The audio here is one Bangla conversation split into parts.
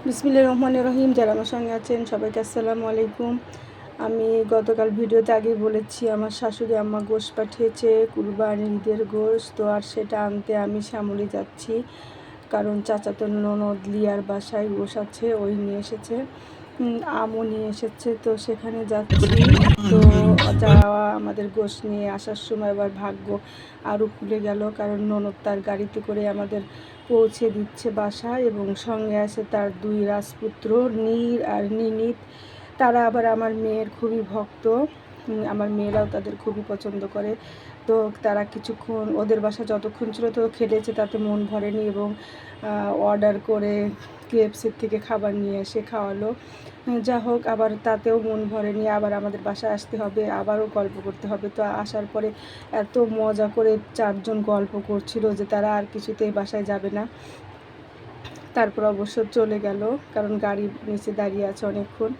বিসমিল্লাহির রহমানির রহিম। যারা আমার সঙ্গে আছেন সবাইকে আসসালামু আলাইকুম। আমি গতকাল ভিডিওতে আগেই বলেছি আমার শাশুড়ি আম্মা গোশত পাঠিয়েছে, কুরবানির ঈদের গোশত। তো আর সেটা আনতে আমি শ্যামলী যাচ্ছি, কারণ চাচাতো ননদ লিয়ার বাসায় গোশ আছে, ওই নিয়ে এসেছে। আমও নিয়ে এসেছে, তো সেখানে যাচ্ছি। তো যাওয়া আমাদের গোশ নিয়ে আসার সময় আবার ভাগ্য আরও খুলে গেল, কারণ ননদ তার গাড়িতে করে আমাদের পৌঁছে দিচ্ছে বাসায়, এবং সঙ্গে আছে তার দুই রাজপুত্র নীর আর নিনিত। তারা আবার আমার মেয়ের খুবই ভক্ত, আমার মেয়েরাও তাদের খুবই পছন্দ করে। তো তারা কিছুক্ষণ ওদের বাসা যতক্ষণ ছিল তো খেলেছে, তাতে মন ভরেনি, এবং অর্ডার করে কেএফসির থেকে খাবার নিয়ে এসে খাওয়ালো। যা হোক, আবার তাতেও মন ভরেনি, আবার আমাদের বাসায় আসতে হবে, আবারও গল্প করতে হবে। তো আসার পরে এত মজা করে চারজন গল্প করছিল যে তারা আর কিছুতেই বাসায় যাবে না। তারপর অবশ্য চলে গেল, কারণ গাড়ি নিচে দাঁড়িয়ে আছে অনেকক্ষণ।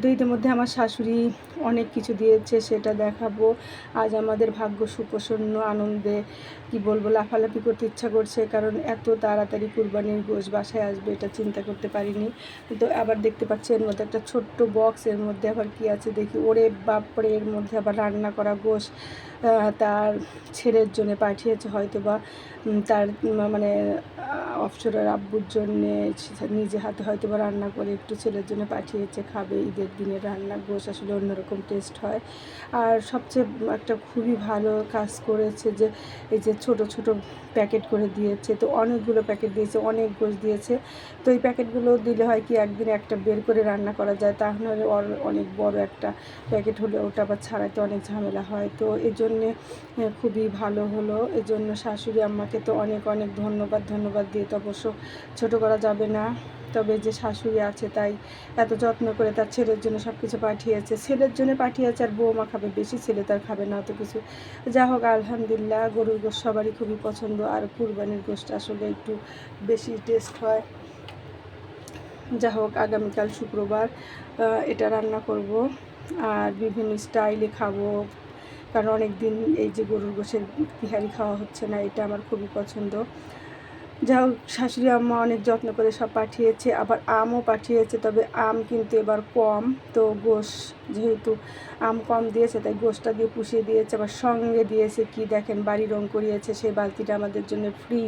দুইটার মধ্যে আমার শাশুড়ি অনেক কিছু দিয়েছে, সেটা দেখাবো। আজ আমাদের ভাগ্য সুপ্রসন্ন, আনন্দে কি বলবো, লাফালাফি করতে ইচ্ছা করছে, কারণ এত তাড়াতাড়ি কুরবানির গোশ বাসায় আসবে এটা চিন্তা করতে পারিনি। তো আবার দেখতে পাচ্ছি এর মধ্যে একটা ছোট্ট বক্স, এর মধ্যে আবার কি আছে দেখি, ওরে বাপরে, এর মধ্যে আবার রান্না করা গোশ তার ছেলের জন্য পাঠিয়েছে, হয়তো বা তার মানে অফসরের আব্বুর জন্যে নিজে হাতে হয়তো বা রান্না করে একটু ছেলের জন্য পাঠিয়েছে, খাবে ঈদের দিনে। রান্না গোশ আসলে অন্যরকম টেস্ট হয়। আর সবচেয়ে একটা খুবই ভালো কাজ করেছে যে এই যে ছোট ছোট প্যাকেট করে দিয়েছে, তো অনেকগুলো প্যাকেট দিয়েছে, অনেক গোশ দিয়েছে। তো এই প্যাকেটগুলো দিলে হয় কি, একদিনে একটা বের করে রান্না করা যায়, তাহলে অনেক বড় একটা প্যাকেট হলে ওটা আবার ছাড়াতে অনেক ঝামেলা হয়। তো এই জন্যে খুবই ভালো হলো। এজন্য শাশুড়ি আম্মাকে তো অনেক অনেক ধন্যবাদ দিয়ে তো অবশ্য ছোটো করা যাবে না। তবে যে শাশুড়ি আছে তাই এত যত্ন করে তার ছেলের জন্য সব কিছু পাঠিয়েছে, ছেলের জন্য পাঠিয়েছে, আর বৌমা খাবে বেশি, ছেলে তার খাবে না অত কিছু। যা হোক, আলহামদুলিল্লাহ, গরুর গোশ সবারই খুবই পছন্দ, আর কুরবানির গোশটা আসলে একটু বেশি টেস্ট হয়। যা হোক, আগামীকাল শুক্রবার এটা রান্না করব, আর বিভিন্ন স্টাইলে খাবো, কারণ অনেক দিন এই যে গরুর গোশের তিহারি খাওয়া হচ্ছে না, এটা আমার খুবই পছন্দ। যা হোক, শাশুড়ি আম্মা অনেক যত্ন করে সব পাঠিয়েছে, আবার আমও পাঠিয়েছে, তবে আম কিন্তু এবার কম। তো গোশ যেহেতু আম কম দিয়েছে, তাই গোশটা দিয়ে পুষিয়ে দিয়েছে, আবার সঙ্গে দিয়েছে কি দেখেন, বাড়ি রং করিয়েছে, সেই বালতিটা আমাদের জন্য ফ্রি।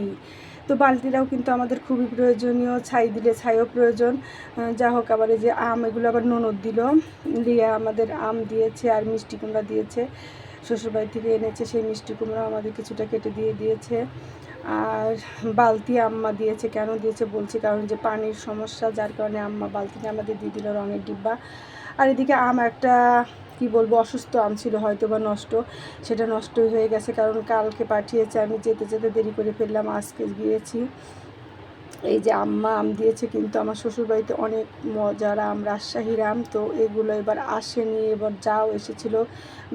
তো বালতিটাও কিন্তু আমাদের খুবই প্রয়োজনীয়, ছাই দিলে ছাইও প্রয়োজন। যা হোক, আবার এই যে আম, এগুলো আবার ননদ দিল, লিয়া আমাদের আম দিয়েছে, আর মিষ্টি কুমড়া দিয়েছে, শ্বশুরবাড়ি থেকে এনেছে, সেই মিষ্টি কুমড়া আমাদের কিছুটা কেটে দিয়েছে। আর বালতি আম্মা দিয়েছে, কেন দিয়েছে বলছি, কারণ যে পানির সমস্যা, যার কারণে আম্মা বালতিটা আমাদের দিয়ে দিল, রঙের ডিব্বা। আর এদিকে আম একটা কি বলবো, অসুস্থ আম ছিল, হয়তো বা নষ্ট, সেটা নষ্টই হয়ে গেছে, কারণ কালকে পাঠিয়েছে, আমি যেতে যেতে দেরি করে ফেললাম, আজকে গিয়েছি। এই যে আম্মা আম দিয়েছে, কিন্তু আমার শ্বশুরবাড়িতে অনেক মজার আম, রাজশাহীর আম, তো এগুলো এবার আসেনি, এবার যাও এসেছিলো,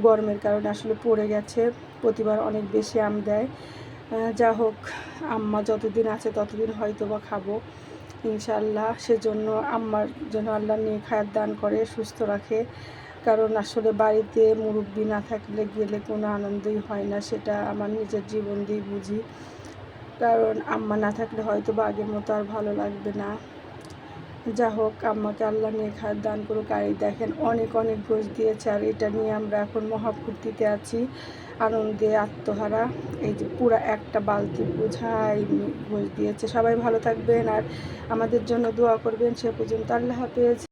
গরমের কারণে আসলে পড়ে গেছে, প্রতিবার অনেক বেশি আম দেয়। যা হোক, আম্মা যতদিন আছে ততদিন হয়তো বা খাবো ইনশাল্লাহ। সেজন্য আম্মার যেন আল্লাহ নিয়ে খায়াত দান করে, সুস্থ রাখে, কারণ আসলে বাড়িতে মুরব্বি না থাকলে গেলে কোনো আনন্দই হয় না, সেটা আমার নিজের জীবন দিয়ে বুঝি। কারণ আম্মা না থাকলে হয়তো বা আগের মতো আর ভালো লাগবে না। যা হোক, আম্মাকে আল্লাহ নিয়ে খায়াত দান করুক। আর এই দেখেন, অনেক অনেক গোশ দিয়েছে, আর এটা নিয়ে আমরা এখন মহাফুর্তিতে আছি, আনন্দে আত্মহারা। এই যে পুরা একটা বালতি বোঝাই গোশ দিয়েছে। সবাই ভালো থাকবেন আর আমাদের জন্য দোয়া করবেন। সে পর্যন্ত আল্লাহ হাফেজ।